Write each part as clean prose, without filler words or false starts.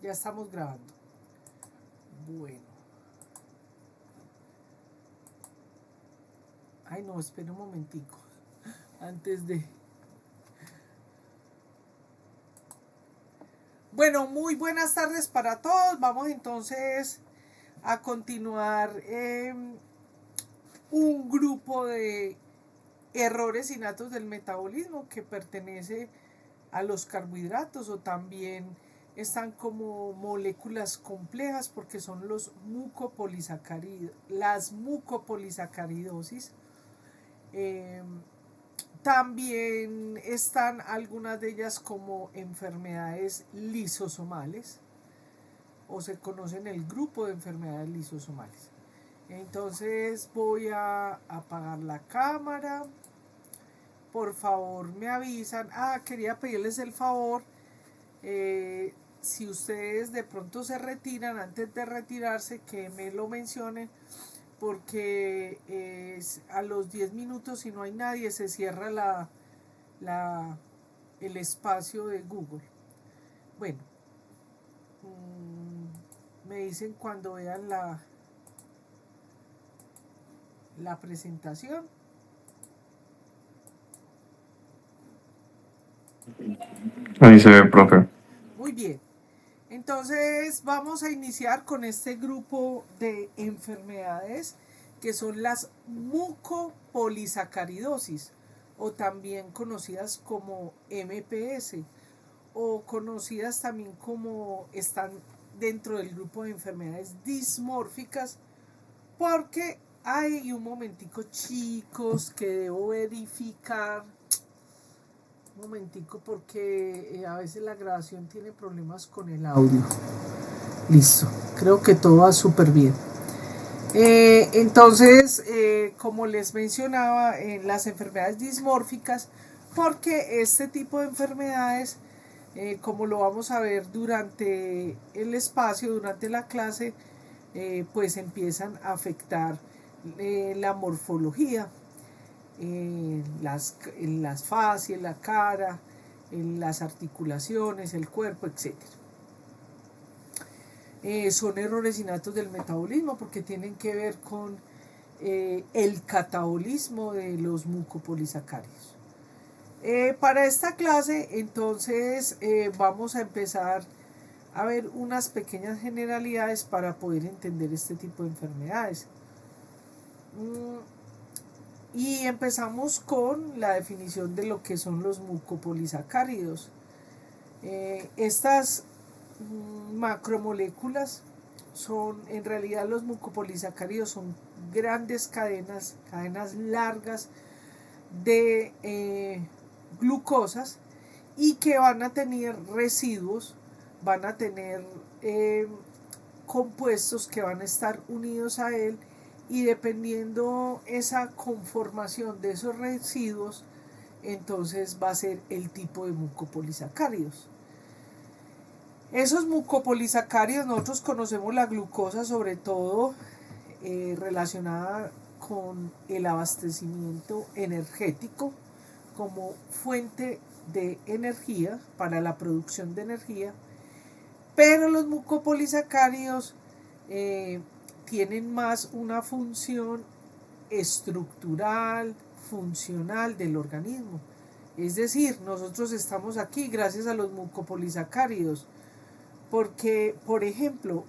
Ya estamos grabando. Bueno. Ay, no, espera un momentico. Antes de... Bueno, muy buenas tardes para todos. Vamos entonces a continuar un grupo de errores innatos del metabolismo que pertenece a los carbohidratos o también están como moléculas complejas porque son los mucopolisacáridos, las mucopolisacaridosis. Eh, También están algunas de ellas como enfermedades lisosomales o se conocen el grupo de enfermedades lisosomales. Entonces voy a apagar la cámara. Por favor me avisan. Quería pedirles el favor. Si ustedes de pronto se retiran, antes de retirarse, que me lo mencionen porque a los 10 minutos, si no hay nadie, se cierra la, el espacio de Google. Bueno, me dicen cuando vean la presentación. Ahí se ve, profe. Muy bien. Entonces vamos a iniciar con este grupo de enfermedades que son las mucopolisacaridosis o también conocidas como MPS o conocidas también como están dentro del grupo de enfermedades dismórficas porque hay un momentico chicos que debo verificar un momentico porque a veces la grabación tiene problemas con el audio. Listo, creo que todo va súper bien. Entonces, como les mencionaba, las enfermedades dismórficas, porque este tipo de enfermedades, como lo vamos a ver durante el espacio, durante la clase, pues empiezan a afectar la morfología, en las facies, la cara, en las articulaciones, el cuerpo, etcétera. Son errores innatos del metabolismo porque tienen que ver con el catabolismo de los mucopolisacáridos. Para esta clase, entonces, vamos a empezar a ver unas pequeñas generalidades para poder entender este tipo de enfermedades. Y empezamos con la definición de lo que son los mucopolisacáridos. Estas macromoléculas son, en realidad los mucopolisacáridos son grandes cadenas largas de glucosas y que van a tener residuos, van a tener compuestos que van a estar unidos a él y dependiendo esa conformación de esos residuos, entonces va a ser el tipo de mucopolisacáridos. Esos mucopolisacáridos, nosotros conocemos la glucosa sobre todo relacionada con el abastecimiento energético como fuente de energía para la producción de energía, pero los mucopolisacáridos tienen más una función estructural, funcional del organismo. Es decir, nosotros estamos aquí gracias a los mucopolisacáridos, porque, por ejemplo,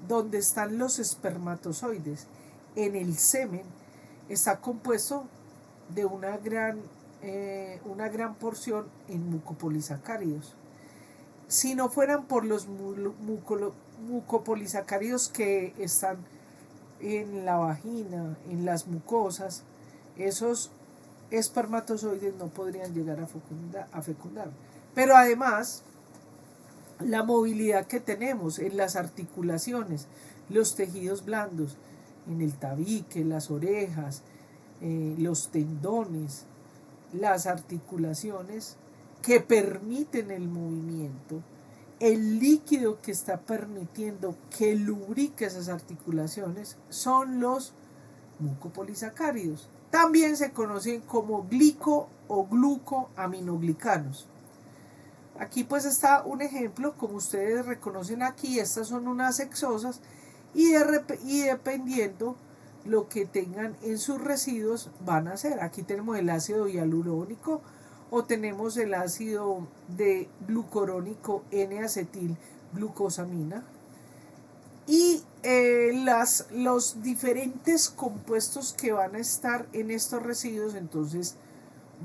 donde están los espermatozoides, en el semen, está compuesto de una gran porción en mucopolisacáridos. Si no fueran por los mucopolisacáridos que están en la vagina, en las mucosas, esos espermatozoides no podrían llegar a fecundar. Pero además, la movilidad que tenemos en las articulaciones, los tejidos blandos, en el tabique, las orejas, los tendones, las articulaciones que permiten el movimiento, el líquido que está permitiendo que lubrique esas articulaciones son los mucopolisacáridos. También se conocen como glico o glucoaminoglicanos. Aquí pues está un ejemplo, como ustedes reconocen aquí, estas son unas hexosas y dependiendo lo que tengan en sus residuos van a hacer. Aquí tenemos el ácido hialurónico o tenemos el ácido de glucurónico N-acetilglucosamina y los diferentes compuestos que van a estar en estos residuos entonces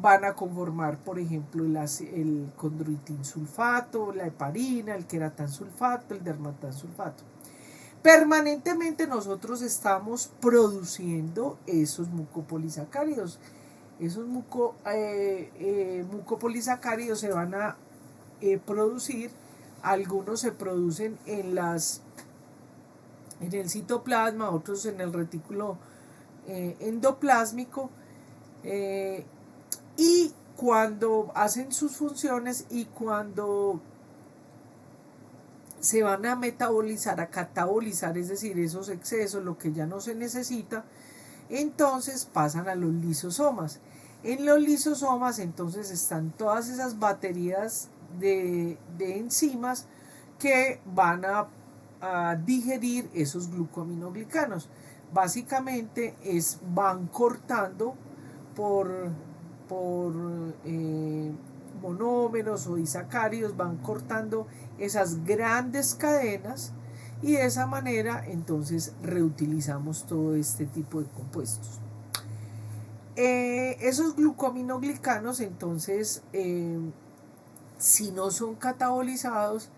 van a conformar, por ejemplo, el condroitinsulfato, la heparina, el queratansulfato, el dermatansulfato. Permanentemente nosotros estamos produciendo esos mucopolisacáridos. Esos mucopolisacáridos se van a producir, algunos se producen en el citoplasma, otros en el retículo endoplásmico, y cuando hacen sus funciones y cuando se van a metabolizar, a catabolizar, es decir, esos excesos, lo que ya no se necesita, entonces pasan a los lisosomas. En los lisosomas entonces están todas esas baterías de enzimas que van a digerir esos glucoaminoglicanos. Básicamente van cortando por monómeros o disacáridos, van cortando esas grandes cadenas y de esa manera entonces reutilizamos todo este tipo de compuestos. Esos glucoaminoglicanos entonces si no son catabolizados,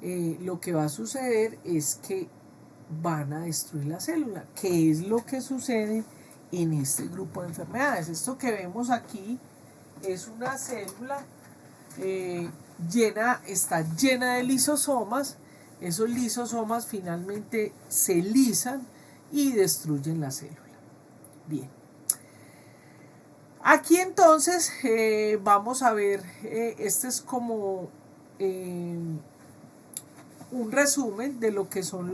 lo que va a suceder es que van a destruir la célula, que es lo que sucede en este grupo de enfermedades. Esto que vemos aquí es una célula está llena de lisosomas. Esos lisosomas finalmente se lisan y destruyen la célula. Bien. Aquí entonces vamos a ver, este es como un resumen de lo que son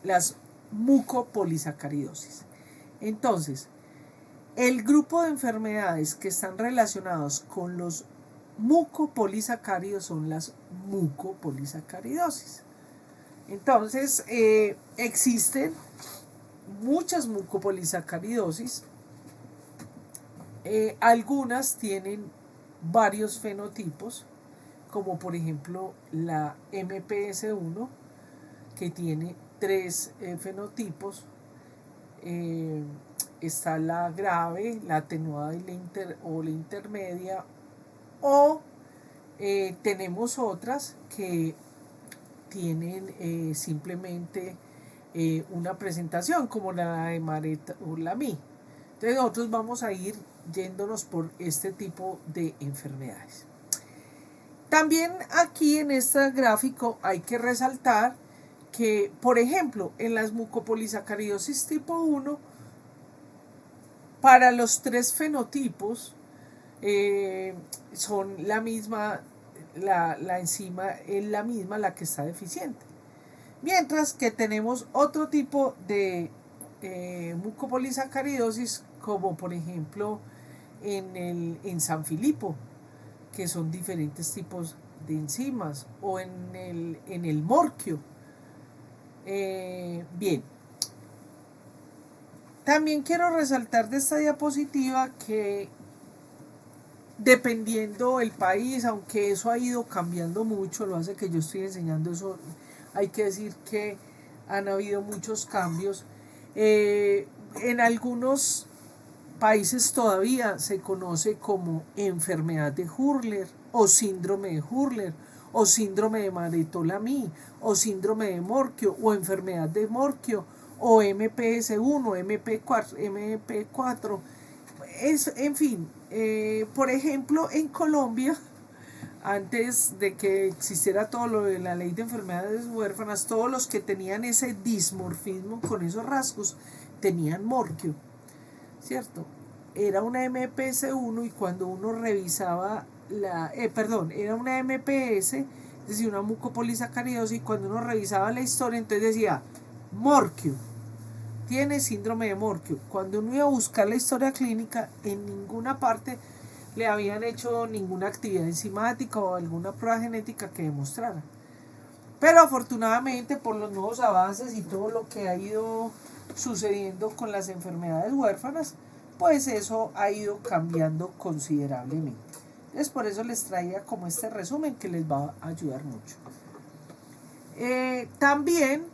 las mucopolisacaridosis. Entonces, el grupo de enfermedades que están relacionados con los mucopolisacáridos son las mucopolisacaridosis. Entonces, existen muchas mucopolisacaridosis. Algunas tienen varios fenotipos, como por ejemplo la MPS1, que tiene 3 fenotipos. Está la grave, la atenuada y la intermedia, o tenemos otras que tienen simplemente una presentación como la de Mareta-Urlami. Entonces nosotros vamos a ir yéndonos por este tipo de enfermedades. También aquí en este gráfico hay que resaltar que, por ejemplo, en las mucopolisacaridosis tipo 1, para los 3 fenotipos son la misma, la enzima es la misma la que está deficiente. Mientras que tenemos otro tipo de mucopolisacaridosis, como por ejemplo en San Filipo, que son diferentes tipos de enzimas, o en el morquio. Bien. También quiero resaltar de esta diapositiva que dependiendo el país, aunque eso ha ido cambiando mucho, lo hace que yo estoy enseñando eso, hay que decir que han habido muchos cambios. En algunos países todavía se conoce como enfermedad de Hurler o síndrome de Hurler o síndrome de Mareta-Urlami o síndrome de Morquio o enfermedad de Morquio o MPS1, MP4. En fin, por ejemplo, en Colombia, antes de que existiera todo lo de la ley de enfermedades huérfanas, todos los que tenían ese dismorfismo con esos rasgos tenían Morquio, ¿cierto? Era una MPS1 y cuando uno revisaba era una MPS, es decir, una mucopolisacaridosis, y cuando uno revisaba la historia, entonces decía Morquio, tiene síndrome de Morquio. Cuando uno iba a buscar la historia clínica, en ninguna parte le habían hecho ninguna actividad enzimática o alguna prueba genética que demostrara. Pero afortunadamente por los nuevos avances y todo lo que ha ido sucediendo con las enfermedades huérfanas, pues eso ha ido cambiando considerablemente. Entonces por eso les traía como este resumen que les va a ayudar mucho. También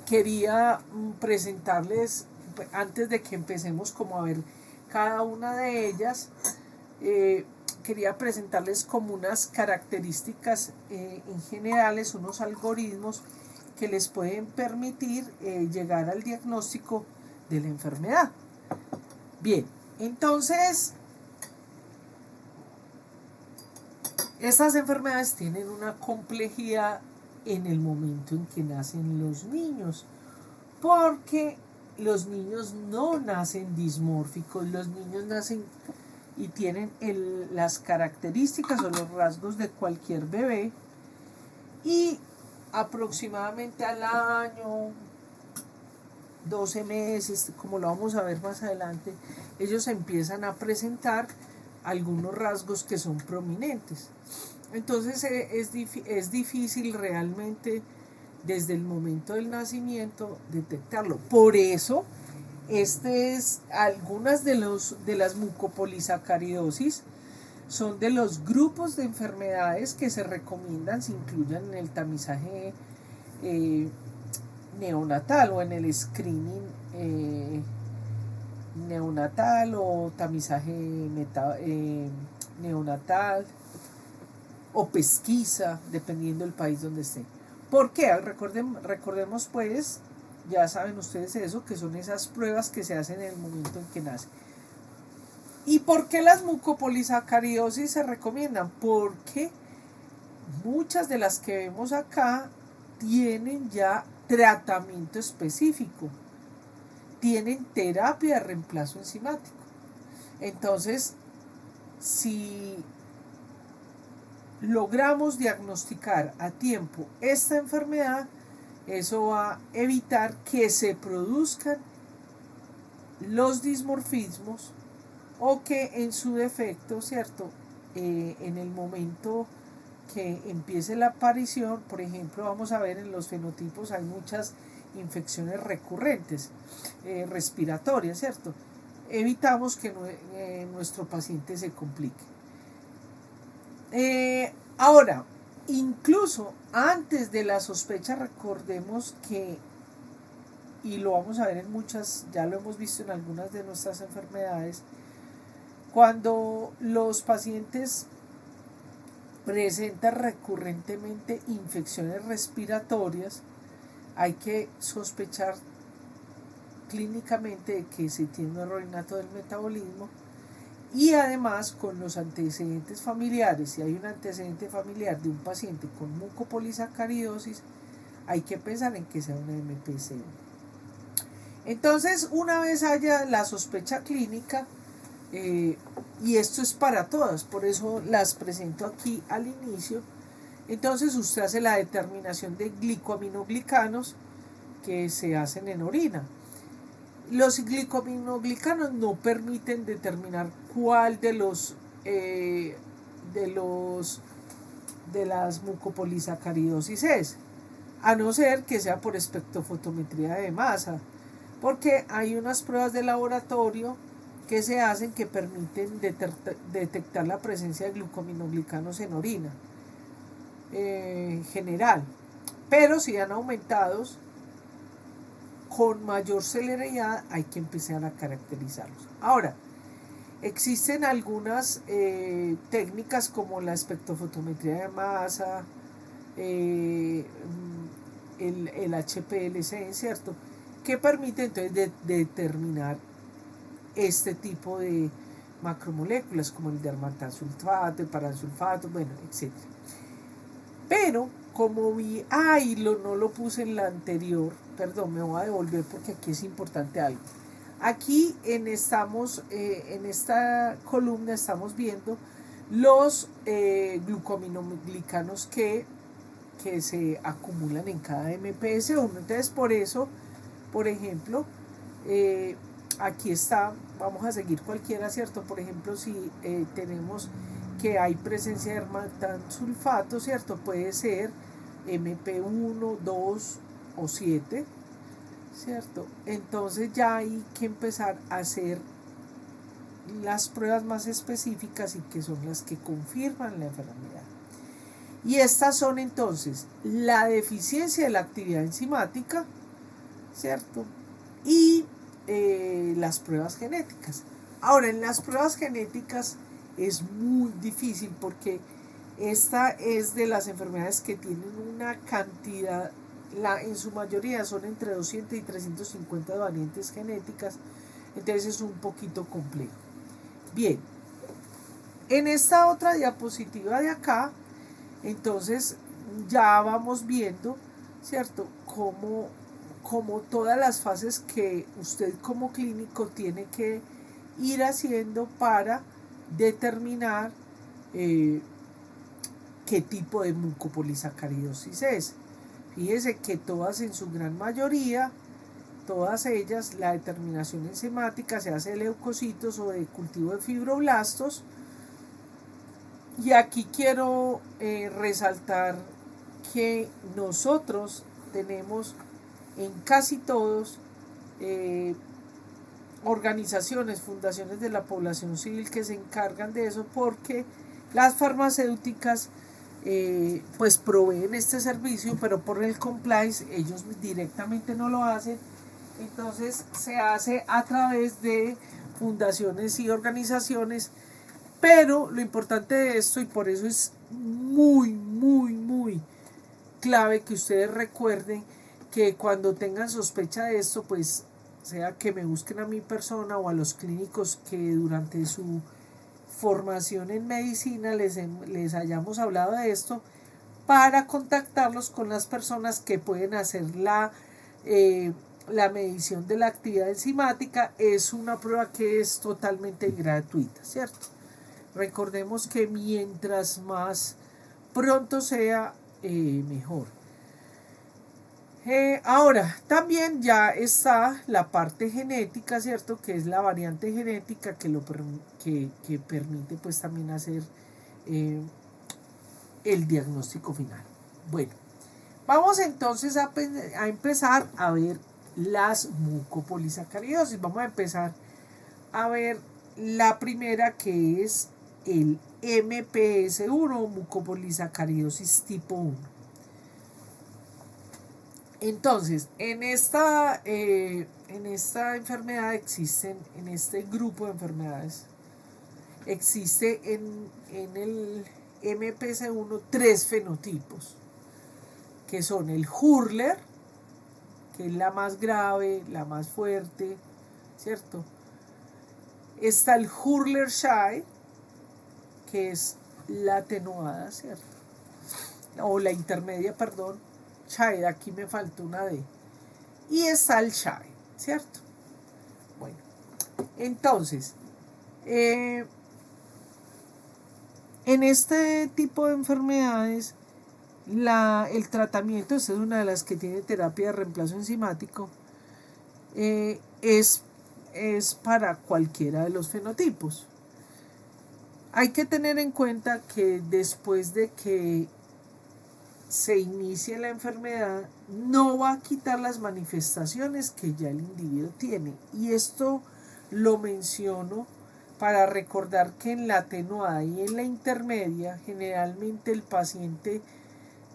quería presentarles, antes de que empecemos como a ver cada una de ellas, quería presentarles como unas características en generales, unos algoritmos que les pueden permitir llegar al diagnóstico de la enfermedad. Bien, entonces estas enfermedades tienen una complejidad en el momento en que nacen los niños, porque los niños no nacen dismórficos, los niños nacen y tienen las características o los rasgos de cualquier bebé, y aproximadamente al año, 12 meses, como lo vamos a ver más adelante, ellos empiezan a presentar algunos rasgos que son prominentes. Entonces es difícil realmente desde el momento del nacimiento detectarlo. Por eso, algunas de las mucopolisacaridosis son de los grupos de enfermedades que se recomiendan se incluyan en el tamizaje neonatal o en el screening neonatal o tamizaje neonatal o pesquisa, dependiendo del país donde esté. ¿Por qué? Recordemos pues, ya saben ustedes eso, que son esas pruebas que se hacen en el momento en que nace. ¿Y por qué las mucopolisacaridosis se recomiendan? Porque muchas de las que vemos acá tienen ya tratamiento específico, tienen terapia de reemplazo enzimático. Entonces, si logramos diagnosticar a tiempo esta enfermedad, eso va a evitar que se produzcan los dismorfismos o que en su defecto, ¿cierto? En el momento que empiece la aparición, por ejemplo, vamos a ver en los fenotipos hay muchas infecciones recurrentes, respiratorias, ¿cierto? Evitamos que nuestro paciente se complique. Ahora, incluso antes de la sospecha, recordemos que, y lo vamos a ver en muchas, ya lo hemos visto en algunas de nuestras enfermedades, cuando los pacientes presentan recurrentemente infecciones respiratorias, hay que sospechar clínicamente de que se tiene un error innato del metabolismo, y además con los antecedentes familiares. Si hay un antecedente familiar de un paciente con mucopolisacaridosis, hay que pensar en que sea una MPC1. Entonces, una vez haya la sospecha clínica, y esto es para todas, por eso las presento aquí al inicio, entonces usted hace la determinación de glicoaminoglicanos que se hacen en orina. Los glicoaminoglicanos no permiten determinar cuál de las mucopolisacaridosis es, a no ser que sea por espectrofotometría de masa, porque hay unas pruebas de laboratorio que se hacen que permiten detectar la presencia de glucoaminoglicanos en orina general, pero si han aumentado con mayor celeridad, hay que empezar a caracterizarlos. Ahora, existen algunas técnicas como la espectrofotometría de masa, el HPLC, ¿cierto?, que permite entonces determinar este tipo de macromoléculas como el dermatansulfato, el paransulfato, bueno, etc. Pero como vi, no lo puse en la anterior, perdón, me voy a devolver porque aquí es importante algo. Aquí en esta columna estamos viendo los glucoaminoglicanos que se acumulan en cada MPS1. Entonces, por eso, por ejemplo, aquí está, vamos a seguir cualquiera, ¿cierto? Por ejemplo, si tenemos que hay presencia de hermatansulfato, ¿cierto? Puede ser MP1, 2 o 7, ¿cierto? Entonces ya hay que empezar a hacer las pruebas más específicas y que son las que confirman la enfermedad. Y estas son entonces la deficiencia de la actividad enzimática, ¿cierto? Y las pruebas genéticas. Ahora, en las pruebas genéticas es muy difícil porque esta es de las enfermedades que tienen una cantidad, en su mayoría son entre 200 y 350 variantes genéticas, entonces es un poquito complejo. Bien, en esta otra diapositiva de acá, entonces ya vamos viendo, ¿cierto?, como todas las fases que usted como clínico tiene que ir haciendo para determinar qué tipo de mucopolisacaridosis es. Fíjese que todas, en su gran mayoría, todas ellas, la determinación enzimática se hace de leucocitos o de cultivo de fibroblastos. Y aquí quiero resaltar que nosotros tenemos en casi todos organizaciones, fundaciones de la población civil que se encargan de eso, porque las farmacéuticas pues proveen este servicio, pero por el compliance ellos directamente no lo hacen. Entonces se hace a través de fundaciones y organizaciones, pero lo importante de esto, y por eso es muy clave que ustedes recuerden que cuando tengan sospecha de esto, pues sea que me busquen a mi persona o a los clínicos que durante su formación en medicina les hayamos hablado de esto, para contactarlos con las personas que pueden hacer la medición de la actividad enzimática. Es una prueba que es totalmente gratuita, ¿cierto? Recordemos que mientras más pronto sea, mejor. Ahora, también ya está la parte genética, ¿cierto? Que es la variante genética que permite pues también hacer el diagnóstico final. Bueno, vamos entonces a empezar a ver las mucopolisacaridosis. Vamos a empezar a ver la primera, que es el MPS1, mucopolisacaridosis tipo 1. Entonces, en esta enfermedad existen, en este grupo de enfermedades, existe en el MPS1 tres fenotipos, que son el Hurler, que es la más grave, la más fuerte, ¿cierto? Está el Hurler-Schei, que es la atenuada, ¿cierto? O la intermedia, perdón. Schei, aquí me faltó una D. Y está el Schei, ¿cierto? Bueno, entonces, en este tipo de enfermedades, el tratamiento, esta es una de las que tiene terapia de reemplazo enzimático, es para cualquiera de los fenotipos. Hay que tener en cuenta que después de que se inicie la enfermedad, no va a quitar las manifestaciones que ya el individuo tiene. Y esto lo menciono para recordar que en la atenuada y en la intermedia, generalmente el paciente,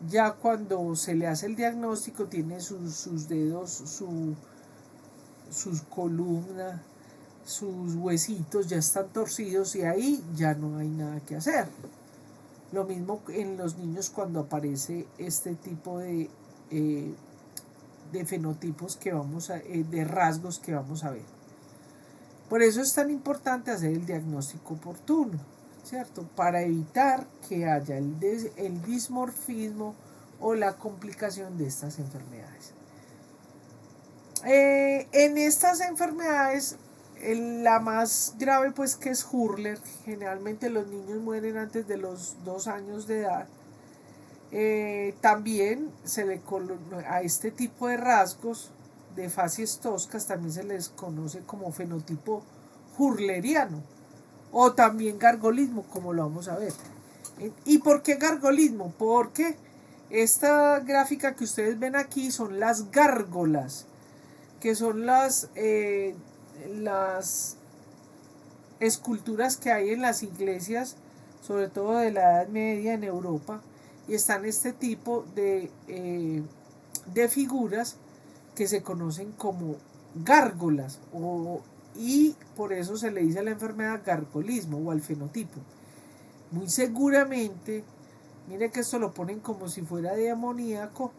ya cuando se le hace el diagnóstico, tiene sus dedos, sus columnas, sus huesitos ya están torcidos, y ahí ya no hay nada que hacer. Lo mismo en los niños cuando aparece este tipo de fenotipos que de rasgos que vamos a ver. Por eso es tan importante hacer el diagnóstico oportuno, ¿cierto? Para evitar que haya el dismorfismo o la complicación de estas enfermedades. En estas enfermedades, la más grave, pues, que es Hurler, generalmente los niños mueren antes de los 2 años de edad. También a este tipo de rasgos de facies toscas también se les conoce como fenotipo hurleriano o también gargolismo, como lo vamos a ver. ¿Y por qué gargolismo? Porque esta gráfica que ustedes ven aquí son las gárgolas, que son las esculturas que hay en las iglesias, sobre todo de la Edad Media en Europa, y están este tipo de figuras que se conocen como gárgolas, y por eso se le dice a la enfermedad gargolismo o al fenotipo. Muy seguramente, mire que esto lo ponen como si fuera demoníaco,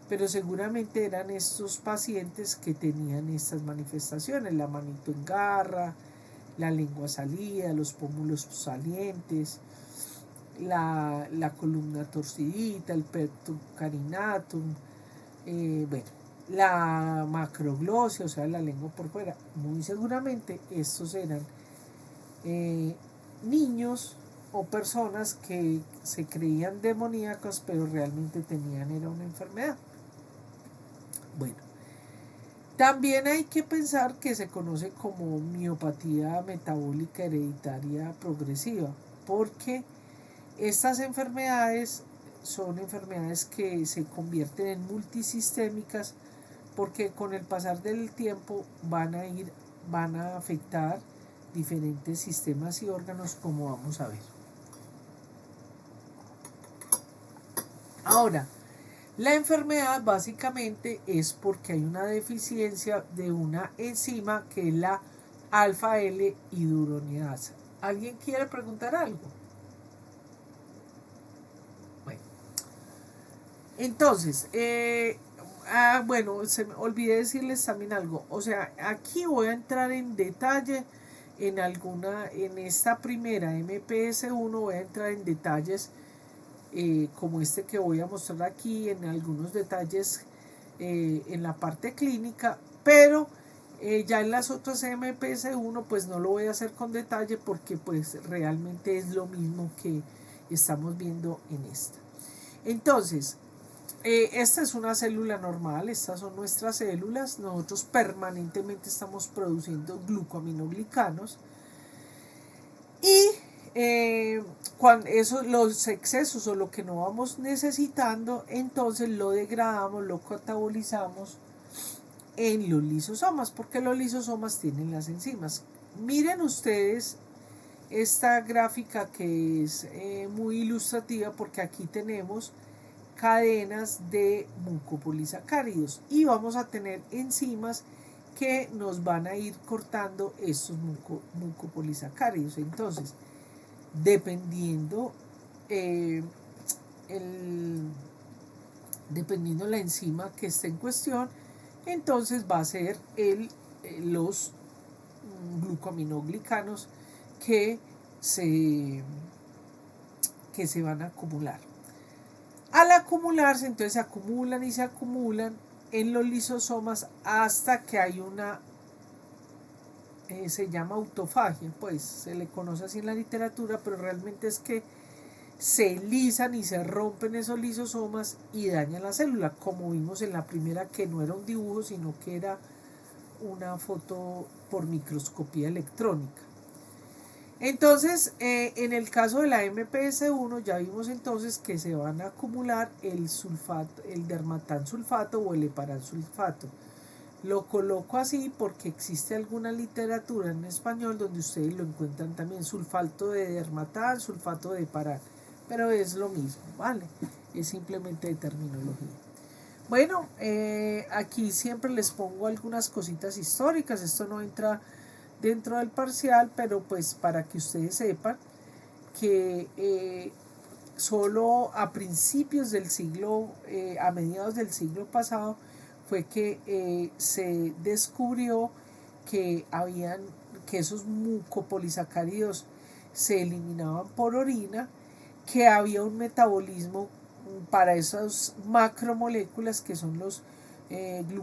pero seguramente eran estos pacientes que tenían estas manifestaciones: la manito en garra, la lengua salida, los pómulos salientes, la columna torcidita, el pectum carinatum, bueno, la macroglosia, o sea, la lengua por fuera. Muy seguramente estos eran niños o personas que se creían demoníacos, pero realmente era una enfermedad. Bueno, también hay que pensar que se conoce como miopatía metabólica hereditaria progresiva, porque estas enfermedades son enfermedades que se convierten en multisistémicas, porque con el pasar del tiempo van a afectar diferentes sistemas y órganos, como vamos a ver. Ahora, la enfermedad básicamente es porque hay una deficiencia de una enzima que es la alfa L hidrogenasa. ¿Alguien quiere preguntar algo? Bueno, entonces, bueno, se me olvidé decirles también algo. O sea, aquí voy a entrar en detalle en esta primera MPS1, voy a entrar en detalles como este que voy a mostrar aquí, en algunos detalles en la parte clínica, pero ya en las otras MPS1 pues no lo voy a hacer con detalle, porque pues realmente es lo mismo que estamos viendo en esta. Entonces, esta es una célula normal, estas son nuestras células, nosotros permanentemente estamos produciendo glucoaminoglicanos, y cuando los excesos o lo que no vamos necesitando, entonces lo degradamos, lo catabolizamos en los lisosomas, porque los lisosomas tienen las enzimas. Miren ustedes esta gráfica, que es muy ilustrativa, porque aquí tenemos cadenas de mucopolisacáridos y vamos a tener enzimas que nos van a ir cortando estos mucopolisacáridos. Entonces, dependiendo dependiendo la enzima que esté en cuestión, entonces va a ser los glucoaminoglicanos que se van a acumular. Al acumularse, entonces se acumulan y se acumulan en los lisosomas hasta que hay una, se llama autofagia, pues se le conoce así en la literatura, pero realmente es que se lisan y se rompen esos lisosomas y dañan la célula, como vimos en la primera, que no era un dibujo, sino que era una foto por microscopía electrónica. Entonces, en el caso de la MPS1 ya vimos entonces que se van a acumular el sulfato, el dermatansulfato o el heparansulfato. Lo coloco así porque existe alguna literatura en español donde ustedes lo encuentran también: sulfato de dermatán, sulfato de heparán, pero es lo mismo, ¿vale? Es simplemente de terminología. Bueno, aquí siempre les pongo algunas cositas históricas. Esto no entra dentro del parcial, pero pues para que ustedes sepan que solo a principios del siglo, a mediados del siglo pasado, fue que se descubrió que esos mucopolisacáridos se eliminaban por orina, que había un metabolismo para esas macromoléculas que son los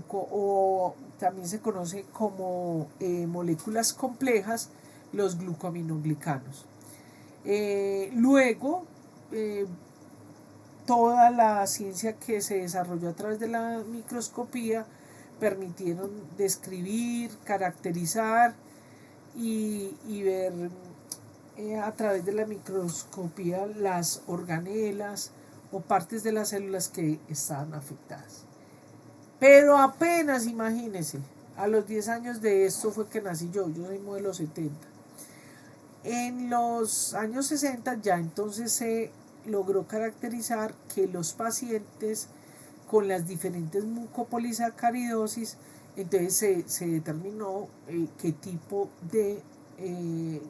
o también se conoce como moléculas complejas, los glucoaminoglicanos. Luego, toda la ciencia que se desarrolló a través de la microscopía permitieron describir, caracterizar y ver a través de la microscopía las organelas o partes de las células que estaban afectadas. Pero apenas, imagínense, a los 10 años de esto fue que nací yo soy modelo 70. En los años 60 ya entonces se logró caracterizar que los pacientes con las diferentes mucopolisacaridosis, entonces se determinó qué tipo de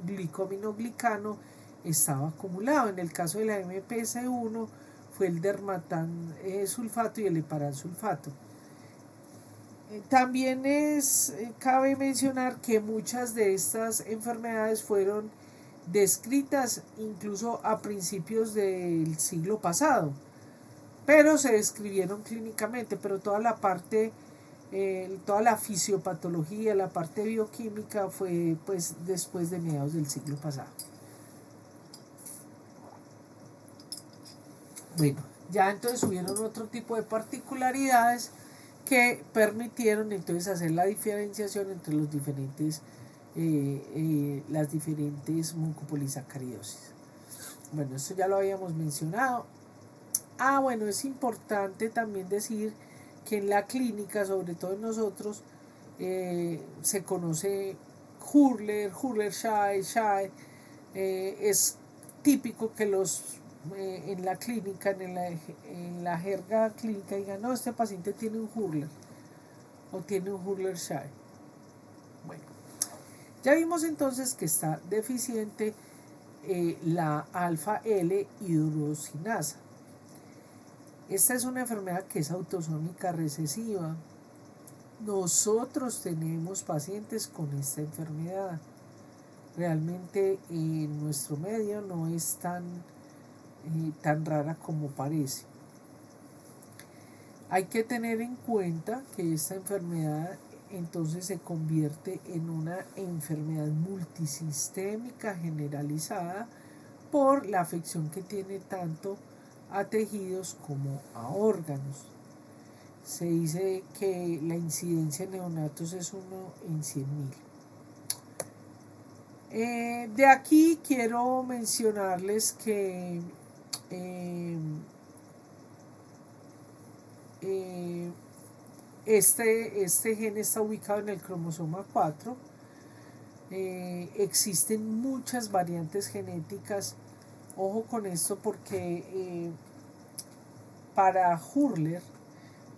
glicominoglicano estaba acumulado. En el caso de la MPS1 fue el dermatan sulfato y el heparan sulfato. También cabe mencionar que muchas de estas enfermedades fueron descritas incluso a principios del siglo pasado, pero se describieron clínicamente, pero toda la parte, toda la fisiopatología, la parte bioquímica fue pues después de mediados del siglo pasado. Bueno, ya entonces hubieron otro tipo de particularidades que permitieron entonces hacer la diferenciación entre los diferentes las diferentes mucopolisacaridosis. Bueno, esto ya lo habíamos mencionado. Bueno, es importante también decir que en la clínica, sobre todo en nosotros, se conoce Hurler-Shaye. Es típico que en la clínica, en la jerga clínica, digan, no, este paciente tiene un Hurler o tiene un Hurler-Shaye. Bueno, ya vimos entonces que está deficiente la alfa-L hidrosinasa. Esta es una enfermedad que es autosómica recesiva. Nosotros tenemos pacientes con esta enfermedad. Realmente en nuestro medio no es tan rara como parece. Hay que tener en cuenta que esta enfermedad entonces se convierte en una enfermedad multisistémica generalizada por la afección que tiene tanto a tejidos como a órganos. Se dice que la incidencia en neonatos es 1 en 100.000. De aquí quiero mencionarles que este gen está ubicado en el cromosoma 4. Existen muchas variantes genéticas. Ojo con esto porque para Hurler,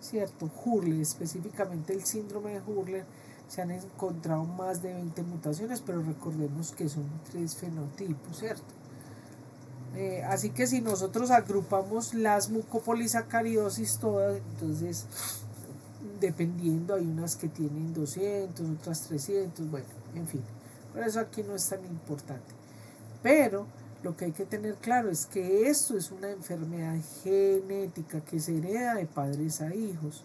¿cierto? Hurler, específicamente el síndrome de Hurler, se han encontrado más de 20 mutaciones, pero recordemos que son 3 fenotipos, ¿cierto? Así que si nosotros agrupamos las mucopolisacaridosis todas, entonces dependiendo, hay unas que tienen 200, otras 300, bueno, en fin, por eso aquí no es tan importante. Pero lo que hay que tener claro es que esto es una enfermedad genética que se hereda de padres a hijos.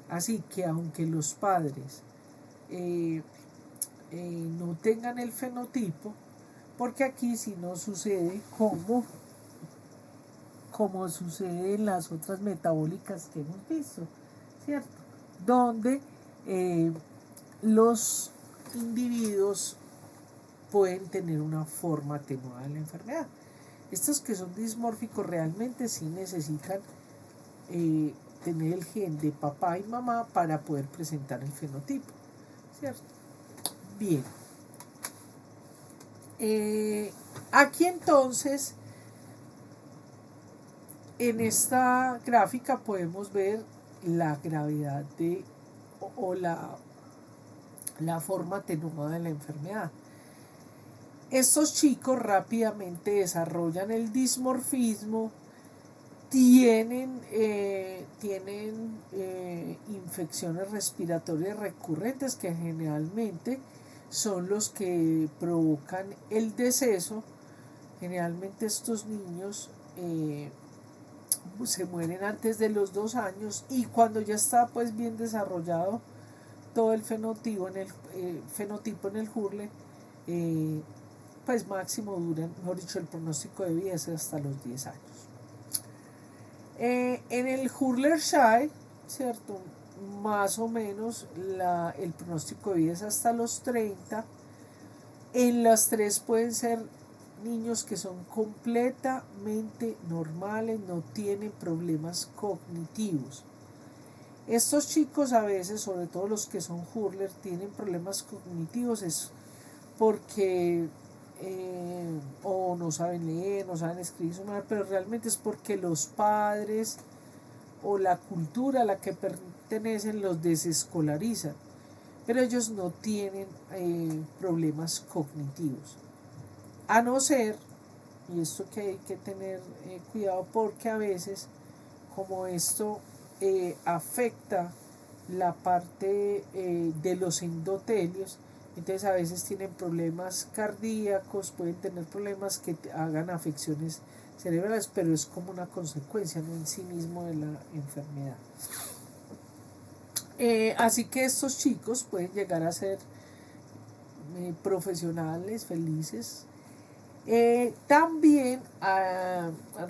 Así que aunque los padres no tengan el fenotipo, porque aquí si no sucede como sucede en las otras metabólicas que hemos visto, ¿cierto? Donde los individuos pueden tener una forma atenuada de la enfermedad. Estos que son dismórficos realmente sí necesitan tener el gen de papá y mamá para poder presentar el fenotipo, ¿cierto? Bien. Aquí entonces, en esta gráfica podemos ver la gravedad o la forma atenuada de la enfermedad. Estos chicos rápidamente desarrollan el dismorfismo, tienen infecciones respiratorias recurrentes que generalmente son los que provocan el deceso. Generalmente estos niños se mueren antes de los 2 años y cuando ya está pues bien desarrollado todo el fenotipo en el Hurler, pues máximo duran, mejor dicho, el pronóstico de vida es hasta los 10 años. En el Hurler-Shaye, ¿cierto? más o menos el pronóstico de vida es hasta los 30. En las 3 pueden ser niños que son completamente normales, no tienen problemas cognitivos. Estos chicos a veces, sobre todo los que son Hurler, tienen problemas cognitivos, es porque o no saben leer, no saben escribir, pero realmente es porque los padres o la cultura a la que pertenecen los desescolarizan, pero ellos no tienen problemas cognitivos. A no ser, y esto que hay que tener cuidado, porque a veces, como esto afecta la parte de los endotelios, entonces a veces tienen problemas cardíacos, pueden tener problemas que hagan afecciones cerebrales, pero es como una consecuencia, no en sí mismo de la enfermedad. Así que estos chicos pueden llegar a ser profesionales, felices. También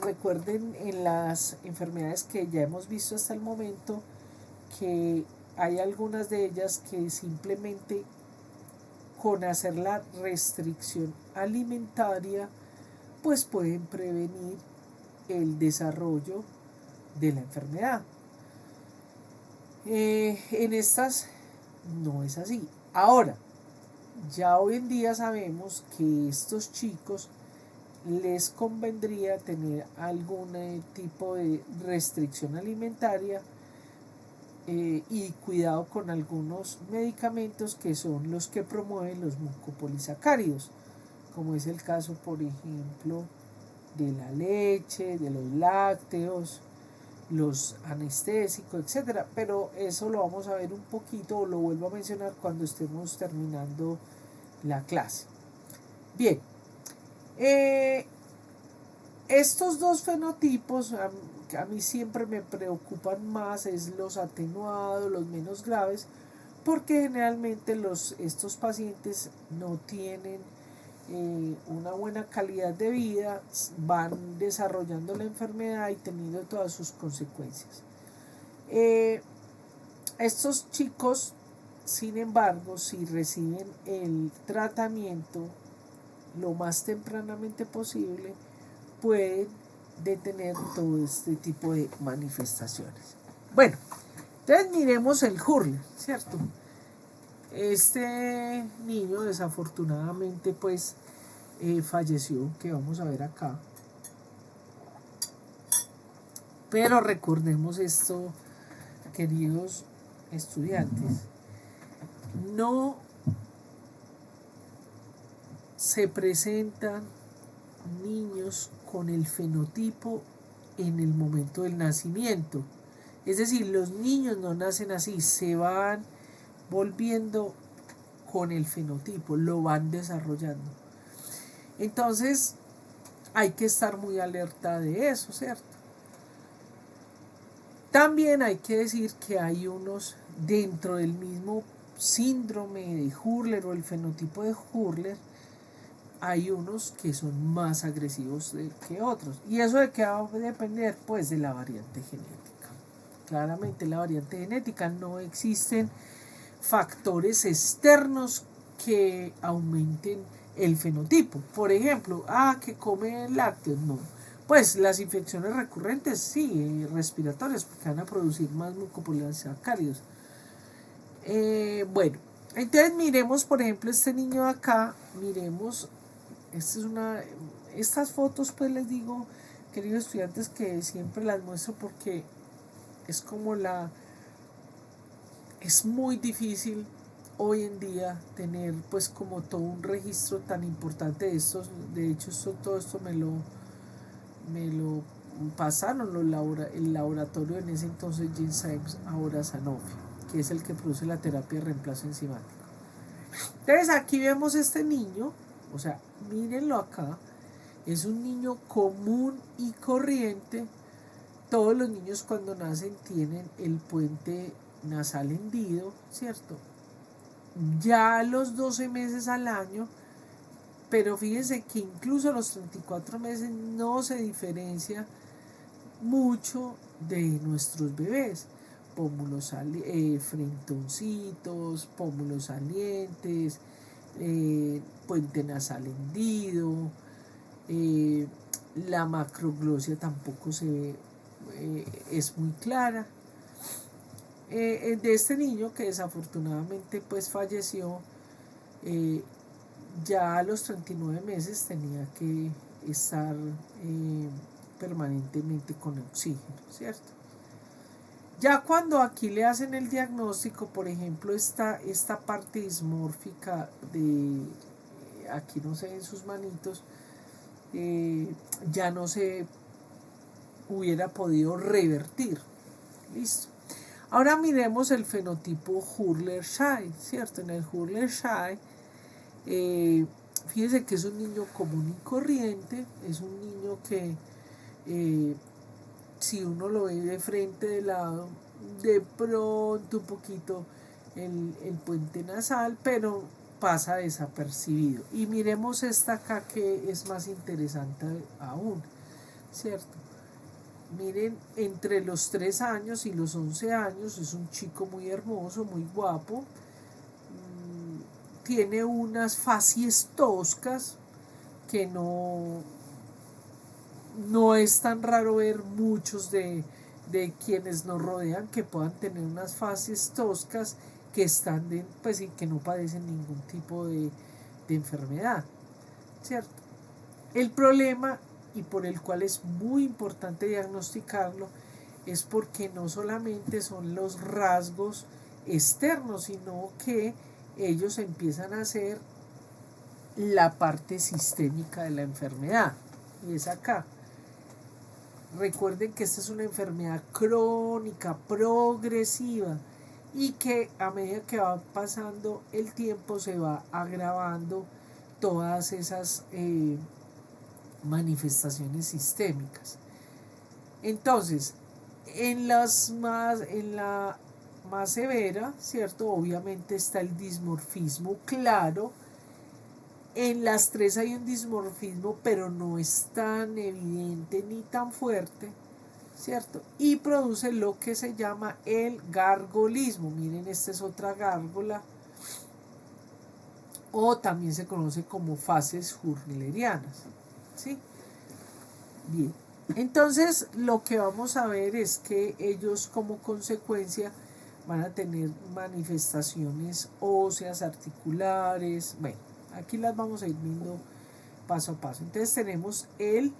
recuerden en las enfermedades que ya hemos visto hasta el momento que hay algunas de ellas que simplemente con hacer la restricción alimentaria pues pueden prevenir el desarrollo de la enfermedad. En estas no es así. Ahora, ya hoy en día sabemos que estos chicos les convendría tener algún tipo de restricción alimentaria y cuidado con algunos medicamentos que son los que promueven los mucopolisacáridos, como es el caso, por ejemplo, de la leche, de los lácteos, los anestésicos, etc. Pero eso lo vamos a ver un poquito, o lo vuelvo a mencionar cuando estemos terminando la clase. Bien, estos dos fenotipos a mí siempre me preocupan más, es los atenuados, los menos graves, porque generalmente estos pacientes no tienen una buena calidad de vida, van desarrollando la enfermedad y teniendo todas sus consecuencias. Estos chicos, sin embargo, si reciben el tratamiento lo más tempranamente posible, pueden detener todo este tipo de manifestaciones. Bueno, entonces miremos el Hurler, ¿cierto? Este niño desafortunadamente pues falleció, que vamos a ver acá. Pero recordemos esto, queridos estudiantes, no se presentan niños con el fenotipo en el momento del nacimiento. Es decir, los niños no nacen así, se van volviendo con el fenotipo, lo van desarrollando. Entonces, hay que estar muy alerta de eso, ¿cierto? También hay que decir que hay unos dentro del mismo síndrome de Hurler o el fenotipo de Hurler, hay unos que son más agresivos que otros. ¿Y eso de qué va a depender? Pues de la variante genética. Claramente la variante genética, no existen factores externos que aumenten el fenotipo. Por ejemplo, que come lácteos, no. Pues las infecciones recurrentes, sí, respiratorias, porque van a producir más mucopolisacáridos. Bueno, entonces miremos, por ejemplo, este niño de acá, miremos, estas fotos, pues les digo, queridos estudiantes, que siempre las muestro porque es como es muy difícil hoy en día tener pues como todo un registro tan importante de estos. De hecho, todo esto me lo pasaron el laboratorio en ese entonces Genzymes, ahora Sanofi, que es el que produce la terapia de reemplazo enzimático. Entonces aquí vemos este niño, o sea, mírenlo acá, es un niño común y corriente. Todos los niños cuando nacen tienen el puente nasal hendido, ¿cierto? Ya a los 12 meses al año, pero fíjense que incluso a los 34 meses no se diferencia mucho de nuestros bebés, frentoncitos, pómulos salientes, puente nasal hendido, la macroglosia tampoco se ve, es muy clara. De este niño que desafortunadamente pues falleció, ya a los 39 meses tenía que estar permanentemente con oxígeno, ¿cierto? Ya cuando aquí le hacen el diagnóstico, por ejemplo, esta parte dismórfica de, aquí no se ven sus manitos, ya no se hubiera podido revertir. Listo. Ahora miremos el fenotipo Hurler-Schall, ¿cierto? En el Hurler-Schall, fíjense que es un niño común y corriente, es un niño que si uno lo ve de frente, de lado, de pronto un poquito el puente nasal, pero pasa desapercibido. Y miremos esta acá que es más interesante aún, ¿cierto? Miren, entre los 3 años y los 11 años es un chico muy hermoso, muy guapo, tiene unas facies toscas que no es tan raro ver muchos de quienes nos rodean que puedan tener unas facies toscas que están pues y que no padecen ningún tipo de enfermedad, ¿cierto? El problema, y por el cual es muy importante diagnosticarlo, es porque no solamente son los rasgos externos, sino que ellos empiezan a hacer la parte sistémica de la enfermedad, y es acá. Recuerden que esta es una enfermedad crónica, progresiva, y que a medida que va pasando el tiempo se va agravando todas esas manifestaciones sistémicas. Entonces, en la más severa, ¿cierto? Obviamente está el dismorfismo claro. En las 3 hay un dismorfismo, pero no es tan evidente ni tan fuerte, ¿cierto? Y produce lo que se llama el gargolismo. Miren, esta es otra gárgola, o también se conoce como fases hurlerianas, ¿sí? Bien, entonces lo que vamos a ver es que ellos como consecuencia van a tener manifestaciones óseas, articulares, bueno, aquí las vamos a ir viendo paso a paso. Entonces tenemos el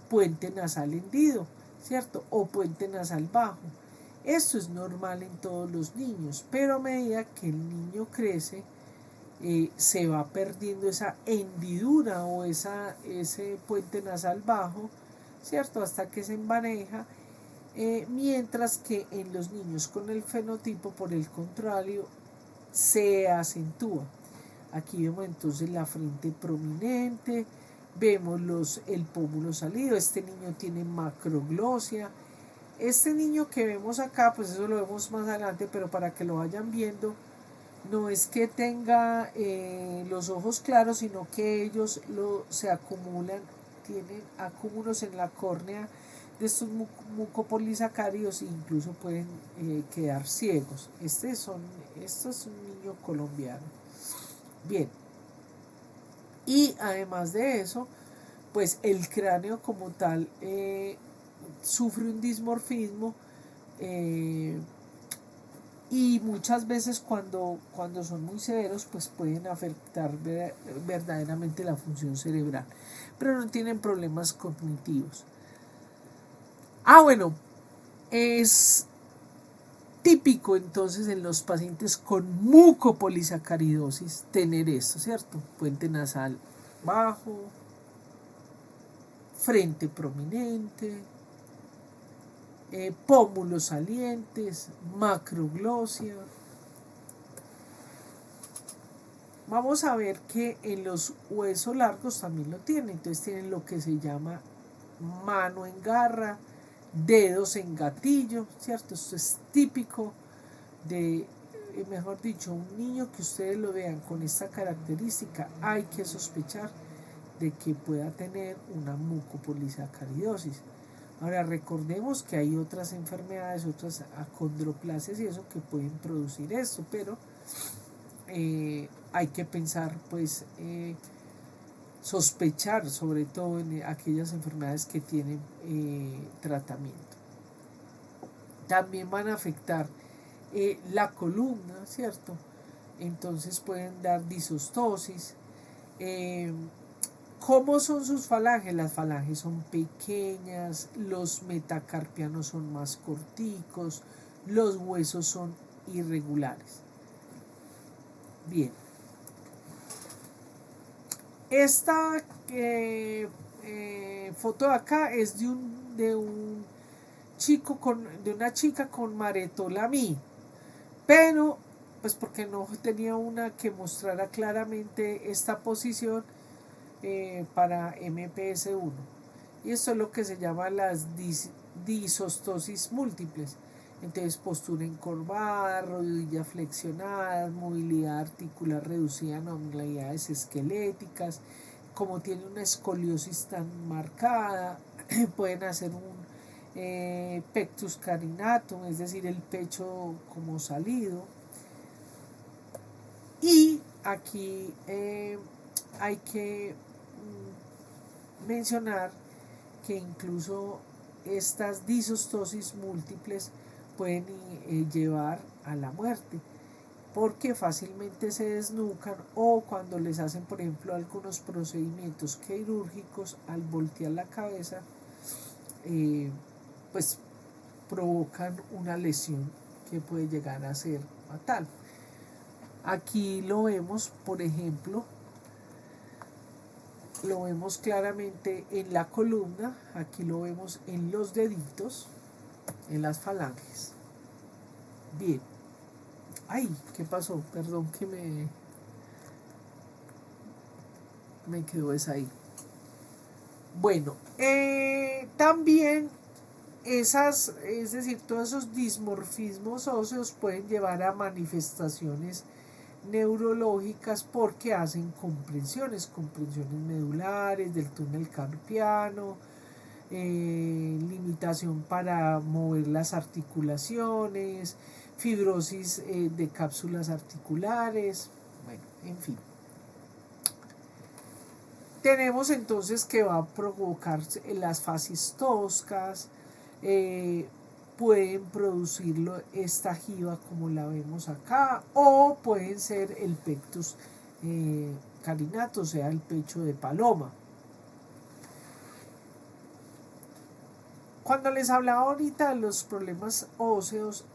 puente nasal hendido, ¿cierto? O puente nasal bajo. Esto es normal en todos los niños, pero a medida que el niño crece, se va perdiendo esa hendidura o ese puente nasal bajo, ¿cierto? Hasta que se envaneja, mientras que en los niños con el fenotipo, por el contrario, se acentúa. Aquí vemos entonces la frente prominente, vemos el pómulo salido, este niño tiene macroglosia. Este niño que vemos acá, pues eso lo vemos más adelante, pero para que lo vayan viendo, no es que tenga los ojos claros, sino que ellos se acumulan, tienen acúmulos en la córnea de estos mucopolisacáridos e incluso pueden quedar ciegos. Este es un niño colombiano. Bien, y además de eso, pues el cráneo como tal sufre un dismorfismo, y muchas veces cuando son muy severos, pues pueden afectar verdaderamente la función cerebral, pero no tienen problemas cognitivos. Bueno, es típico entonces en los pacientes con mucopolisacaridosis tener esto, ¿cierto? Puente nasal bajo, frente prominente, pómulos salientes, macroglosia. Vamos a ver que en los huesos largos también lo tienen. Entonces tienen lo que se llama mano en garra, dedos en gatillo, ¿cierto? Esto es típico de, mejor dicho, un niño que ustedes lo vean con esta característica, hay que sospechar de que pueda tener una mucopolisacaridosis. Ahora recordemos que hay otras enfermedades, otras acondroplasias y eso que pueden producir esto, pero hay que pensar, pues, sospechar sobre todo en aquellas enfermedades que tienen tratamiento. También van a afectar la columna, ¿cierto? Entonces pueden dar disostosis. ¿Cómo son sus falanges? Las falanges son pequeñas, los metacarpianos son más corticos, los huesos son irregulares. Bien. Esta foto de acá es de un chico de una chica con maretolami, pero pues porque no tenía una que mostrara claramente esta posición para MPS1, y esto es lo que se llama las disostosis múltiples. Entonces, postura encorvada, rodillas flexionadas, movilidad articular reducida, anormalidades esqueléticas. Como tiene una escoliosis tan marcada, pueden hacer un pectus carinatum, es decir, el pecho como salido. Y aquí hay que mencionar que incluso estas disostosis múltiples pueden llevar a la muerte, porque fácilmente se desnucan, o cuando les hacen, por ejemplo, algunos procedimientos quirúrgicos, al voltear la cabeza, pues provocan una lesión que puede llegar a ser fatal. Aquí lo vemos, por ejemplo, lo vemos claramente en la columna, aquí lo vemos en los deditos, en las falanges. Bien. Ay, ¿qué pasó? Perdón que me quedó esa ahí. Bueno, también es decir, todos esos dismorfismos óseos pueden llevar a manifestaciones neurológicas porque hacen comprensiones medulares del túnel carpiano, limitación para mover las articulaciones, fibrosis de cápsulas articulares, bueno, en fin. Tenemos entonces que va a provocar las facies toscas, pueden producirlo esta jiba como la vemos acá, o pueden ser el pectus carinato, o sea, el pecho de paloma. Cuando les hablaba ahorita de los problemas óseos,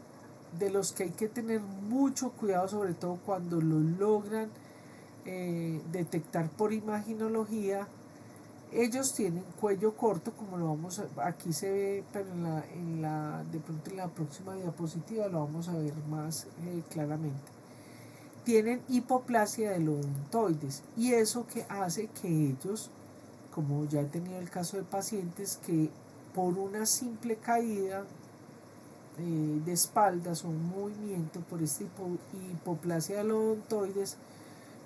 de los que hay que tener mucho cuidado, sobre todo cuando lo logran detectar por imaginología, ellos tienen cuello corto, como lo vamos a, aquí se ve, pero de pronto en la próxima diapositiva lo vamos a ver más claramente. Tienen hipoplasia del odontoides, y eso que hace que ellos, como ya he tenido el caso de pacientes que por una simple caída de espaldas o un movimiento por esta hipoplasia del odontoides,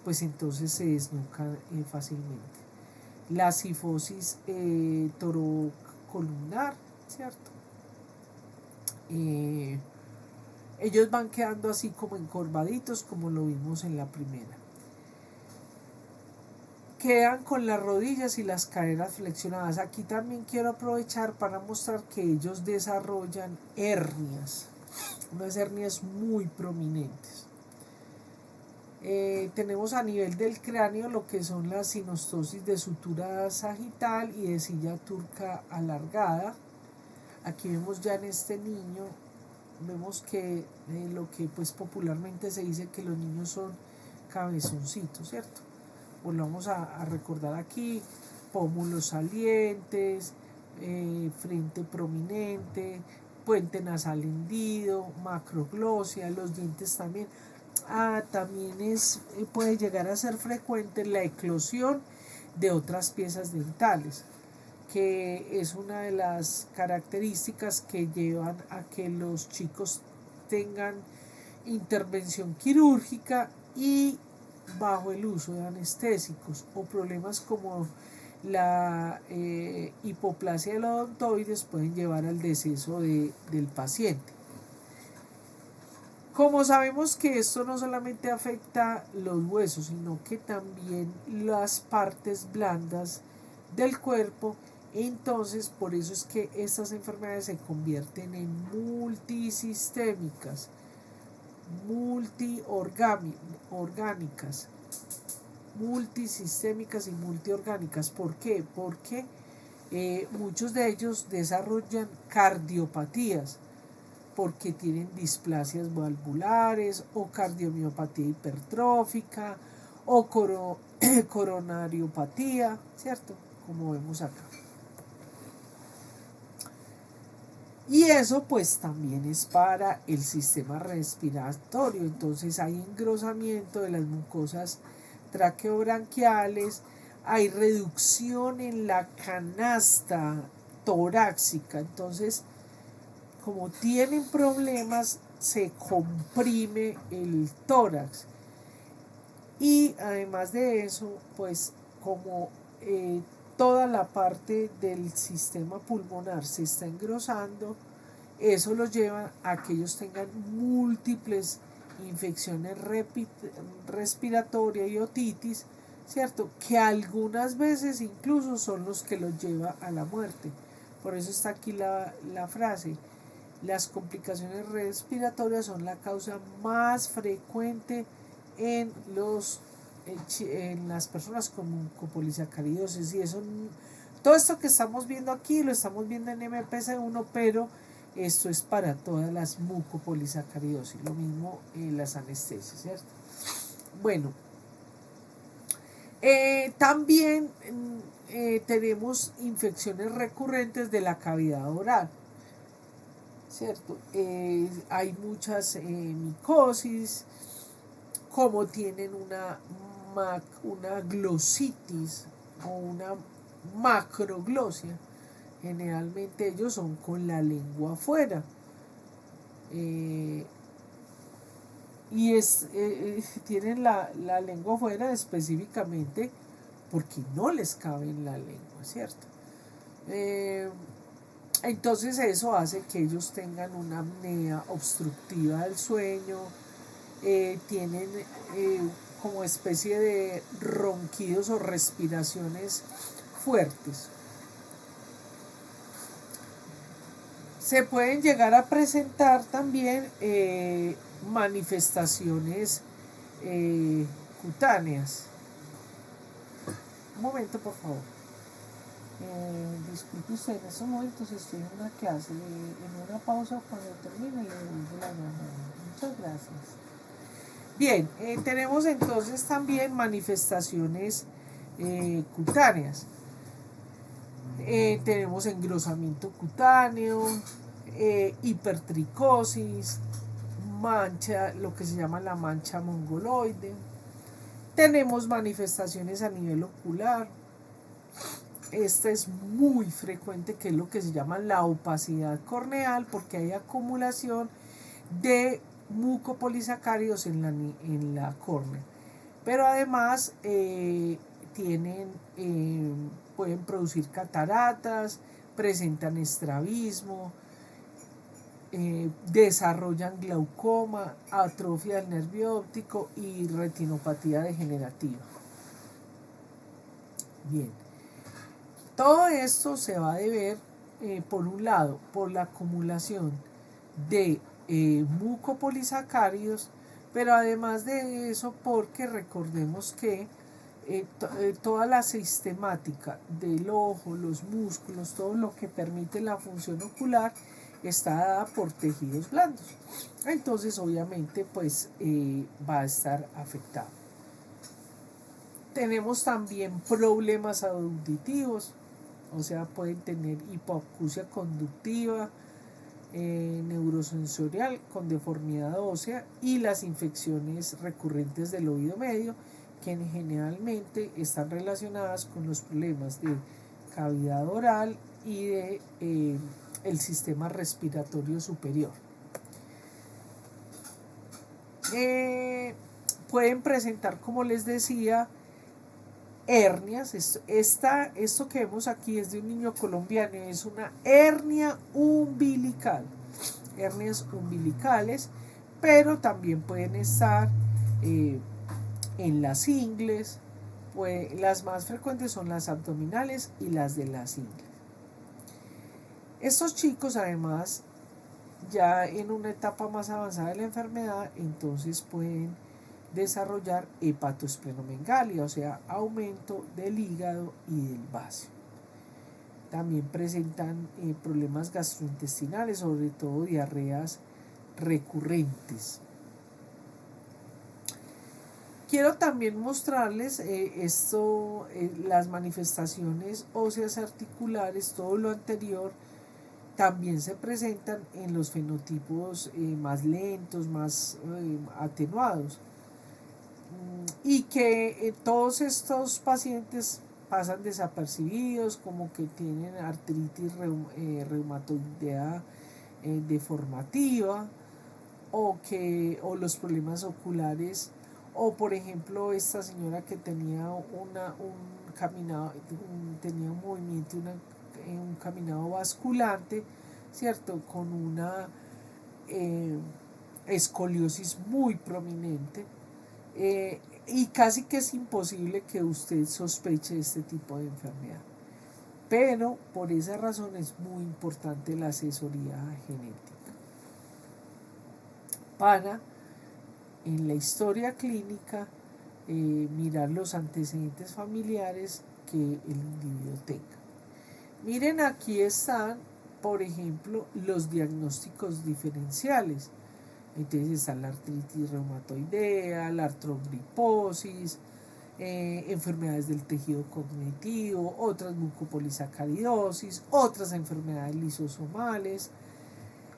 pues entonces se desnucan fácilmente. La cifosis torocolumnar, ¿cierto? Ellos van quedando así como encorvaditos, como lo vimos en la primera. Quedan con las rodillas y las caderas flexionadas. Aquí también quiero aprovechar para mostrar que ellos desarrollan hernias, unas hernias muy prominentes. Tenemos a nivel del cráneo lo que son las sinostosis de sutura sagital y de silla turca alargada. Aquí vemos ya en este niño, vemos que lo que pues popularmente se dice que los niños son cabezoncitos, ¿cierto? Pues lo vamos a recordar aquí: pómulos salientes, frente prominente, puente nasal hendido, macroglosia, los dientes también. También puede llegar a ser frecuente la eclosión de otras piezas dentales, que es una de las características que llevan a que los chicos tengan intervención quirúrgica y bajo el uso de anestésicos, o problemas como la hipoplasia del odontoides pueden llevar al deceso del paciente. Como sabemos que esto no solamente afecta los huesos, sino que también las partes blandas del cuerpo, entonces por eso es que estas enfermedades se convierten en multisistémicas, multisistémicas y multiorgánicas. ¿Por qué? Porque muchos de ellos desarrollan cardiopatías, porque tienen displasias valvulares o cardiomiopatía hipertrófica o coronariopatía, ¿cierto? Como vemos acá. Y eso pues también es para el sistema respiratorio. Entonces hay engrosamiento de las mucosas traqueobranquiales, hay reducción en la canasta torácica. Entonces, como tienen problemas, se comprime el tórax. Y además de eso, pues como toda la parte del sistema pulmonar se está engrosando, eso los lleva a que ellos tengan múltiples infecciones respiratorias y otitis, ¿cierto? Que algunas veces incluso son los que los lleva a la muerte. Por eso está aquí la frase: las complicaciones respiratorias son la causa más frecuente en las personas con mucopolisacaridosis. Y eso, todo esto que estamos viendo aquí lo estamos viendo en MPC1, pero esto es para todas las mucopolisacaridosis. Lo mismo las anestesias, ¿cierto? Bueno, también tenemos infecciones recurrentes de la cavidad oral, ¿cierto? Hay muchas micosis, como tienen una glositis o una macroglosia. Generalmente ellos son con la lengua afuera. Y tienen la lengua afuera específicamente porque no les cabe en la lengua, ¿cierto? Entonces eso hace que ellos tengan una apnea obstructiva del sueño, tienen como especie de ronquidos o respiraciones fuertes. Se pueden llegar a presentar también manifestaciones cutáneas. Un momento, por favor. Disculpe usted, en estos momentos estoy en una clase, en una pausa, cuando termine le devuelvo la llamada. Muchas gracias. Bien, tenemos entonces también manifestaciones cutáneas. Tenemos engrosamiento cutáneo, hipertricosis, mancha, lo que se llama la mancha mongoloide. Tenemos manifestaciones a nivel ocular. Esta es muy frecuente, que es lo que se llama la opacidad corneal, porque hay acumulación de mucopolisacáridos en la córnea. Pero además pueden producir cataratas, presentan estrabismo, desarrollan glaucoma, atrofia del nervio óptico y retinopatía degenerativa. Bien, todo esto se va a deber, por un lado, por la acumulación de mucopolisacáridos, pero además de eso, porque recordemos que toda la sistemática del ojo, los músculos, todo lo que permite la función ocular está dada por tejidos blandos. Entonces, obviamente, pues va a estar afectado. Tenemos también problemas auditivos, o sea, pueden tener hipoacusia conductiva, neurosensorial con deformidad ósea, y las infecciones recurrentes del oído medio, que generalmente están relacionadas con los problemas de cavidad oral y de el sistema respiratorio superior. Pueden presentar, como les decía, hernias. Esto que vemos aquí es de un niño colombiano, es una hernia umbilical, hernias umbilicales, pero también pueden estar en las ingles. Pues las más frecuentes son las abdominales y las de las ingles. Estos chicos, además, ya en una etapa más avanzada de la enfermedad, entonces pueden desarrollar hepatosplenomegalia, o sea, aumento del hígado y del vaso. También presentan problemas gastrointestinales, sobre todo diarreas recurrentes. Quiero también mostrarles las manifestaciones óseas articulares, todo lo anterior también se presentan en los fenotipos más lentos, más atenuados, y que todos estos pacientes pasan desapercibidos, como que tienen artritis reumatoidea deformativa, o los problemas oculares, o por ejemplo esta señora que tenía tenía un movimiento, un caminado basculante, ¿cierto? Con una escoliosis muy prominente, y casi que es imposible que usted sospeche este tipo de enfermedad. Pero por esa razón es muy importante la asesoría genética para, en la historia clínica, mirar los antecedentes familiares que el individuo tenga. Miren, aquí están, por ejemplo, los diagnósticos diferenciales. Entonces está la artritis reumatoidea, la artrogriposis, enfermedades del tejido cognitivo, otras mucopolisacaridosis, otras enfermedades lisosomales,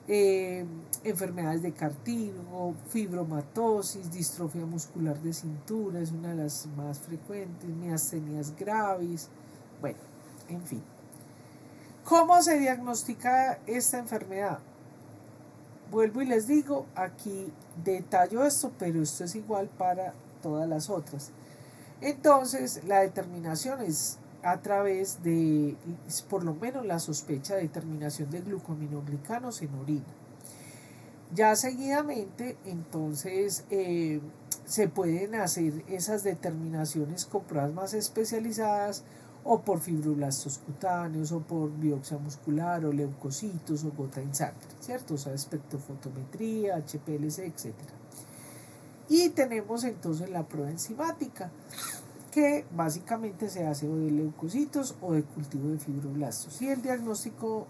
enfermedades de cartílago, fibromatosis, distrofia muscular de cintura, es una de las más frecuentes, miastenias gravis, bueno, en fin. ¿Cómo se diagnostica esta enfermedad? Vuelvo y les digo, aquí detallo esto, pero esto es igual para todas las otras. Entonces, la determinación es a través de, por lo menos, la sospecha de determinación de glucoaminoglicanos en orina. Ya seguidamente, entonces, se pueden hacer esas determinaciones con pruebas más especializadas, o por fibroblastos cutáneos, o por biopsia muscular, o leucocitos, o gota en sangre, ¿cierto? O sea, espectrofotometría, HPLC, etc. Y tenemos entonces la prueba enzimática, que básicamente se hace o de leucocitos o de cultivo de fibroblastos, y el diagnóstico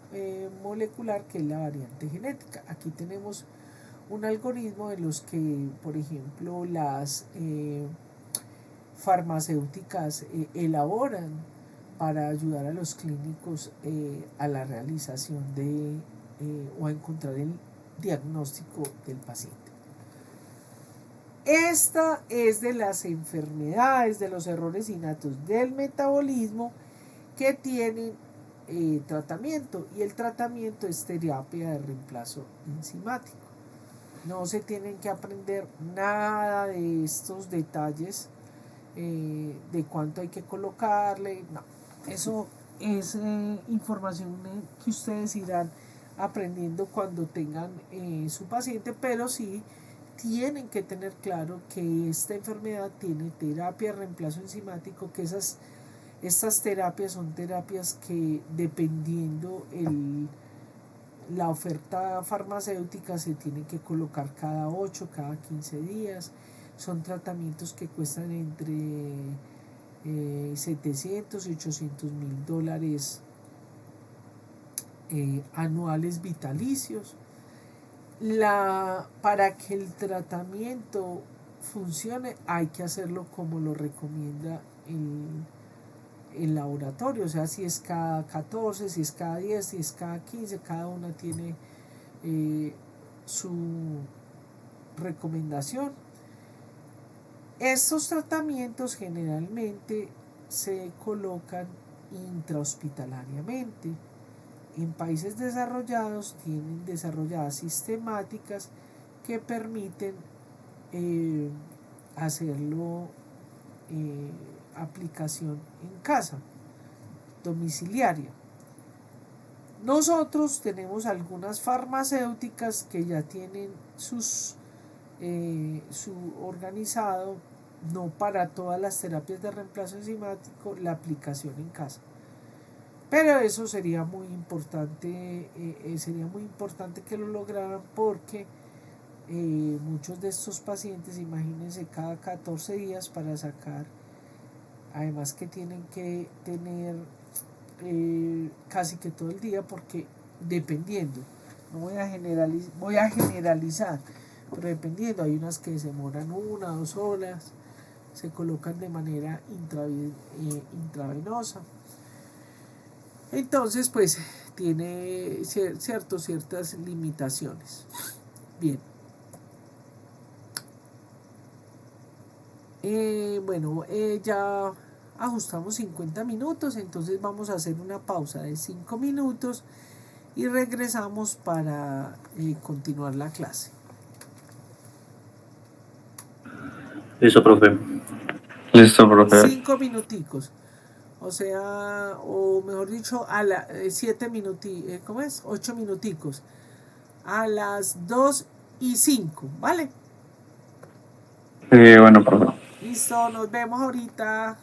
molecular, que es la variante genética. Aquí tenemos un algoritmo de los que, por ejemplo, las farmacéuticas elaboran para ayudar a los clínicos a la realización o a encontrar el diagnóstico del paciente. Esta es de las enfermedades, de los errores innatos del metabolismo que tienen tratamiento, y el tratamiento es terapia de reemplazo enzimático. No se tienen que aprender nada de estos detalles de cuánto hay que colocarle, no, eso es información que ustedes irán aprendiendo cuando tengan su paciente, pero sí tienen que tener claro que esta enfermedad tiene terapia de reemplazo enzimático, que estas terapias son terapias que, dependiendo la oferta farmacéutica, se tienen que colocar cada 8, cada 15 días. Son tratamientos que cuestan entre 700 y 800 mil dólares anuales vitalicios. Para que el tratamiento funcione hay que hacerlo como lo recomienda el laboratorio, o sea, si es cada 14, si es cada 10, si es cada 15, cada una tiene su recomendación. Estos tratamientos generalmente se colocan intrahospitalariamente. En países desarrollados tienen desarrolladas sistemáticas que permiten hacerlo aplicación en casa, domiciliaria. Nosotros tenemos algunas farmacéuticas que ya tienen su organizado, no para todas las terapias de reemplazo enzimático, la aplicación en casa. Pero eso sería muy importante que lo lograran, porque muchos de estos pacientes, imagínense, cada 14 días para sacar, además que tienen que tener casi que todo el día, porque dependiendo, no voy a generalizar, pero dependiendo, hay unas que se demoran 1 o 2 horas, se colocan de manera intravenosa. Entonces, pues, tiene ciertas limitaciones. Bien. Ya ajustamos 50 minutos, entonces vamos a hacer una pausa de 5 minutos y regresamos para continuar la clase. Listo, profe. Listo, profe. 5 minuticos. O sea, o mejor dicho, a la 7 minuticos, ¿cómo es? 8 minuticos. A las 2:05, ¿vale? Bueno, profe. Listo, nos vemos ahorita.